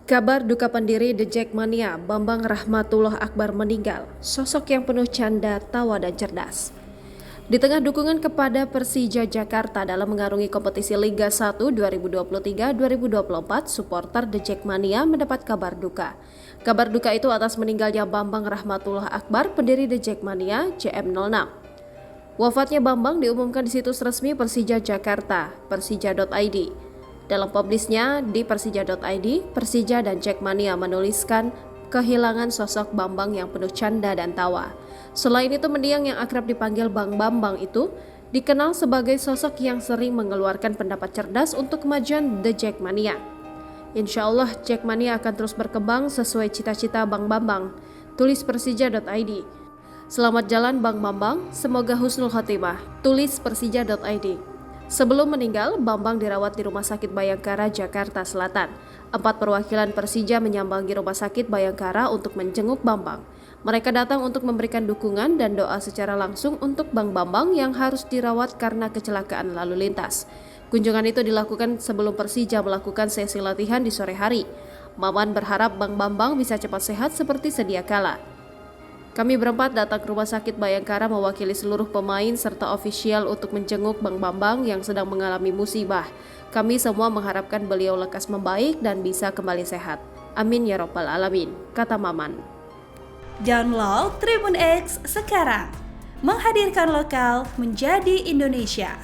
Kabar duka pendiri The Jackmania, Bambang Rahmatullah Akbar meninggal. Sosok yang penuh canda, tawa, dan cerdas. Di tengah dukungan kepada Persija Jakarta dalam mengarungi kompetisi Liga 1 2023-2024, supporter The Jackmania mendapat kabar duka. Kabar duka itu atas meninggalnya Bambang Rahmatullah Akbar, pendiri The Jackmania JM06. Wafatnya Bambang diumumkan di situs resmi Persija Jakarta, persija.id. Dalam publisnya di persija.id, Persija dan Jackmania menuliskan kehilangan sosok Bambang yang penuh canda dan tawa. Selain itu, mendiang yang akrab dipanggil Bang Bambang itu dikenal sebagai sosok yang sering mengeluarkan pendapat cerdas untuk kemajuan The Jackmania. Insya Allah Jackmania akan terus berkembang sesuai cita-cita Bang Bambang, tulis persija.id. Selamat jalan Bang Bambang, semoga husnul khotimah, tulis persija.id. Sebelum meninggal, Bambang dirawat di Rumah Sakit Bayangkara, Jakarta Selatan. 4 perwakilan Persija menyambangi Rumah Sakit Bayangkara untuk menjenguk Bambang. Mereka datang untuk memberikan dukungan dan doa secara langsung untuk Bang Bambang yang harus dirawat karena kecelakaan lalu lintas. Kunjungan itu dilakukan sebelum Persija melakukan sesi latihan di sore hari. Maman berharap Bang Bambang bisa cepat sehat seperti sedia kala. Kami berempat datang ke Rumah Sakit Bayangkara mewakili seluruh pemain serta ofisial untuk menjenguk Bang Bambang yang sedang mengalami musibah. Kami semua mengharapkan beliau lekas membaik dan bisa kembali sehat. Amin ya Rabbal Alamin, kata Maman. Download Tribun X sekarang, menghadirkan lokal menjadi Indonesia.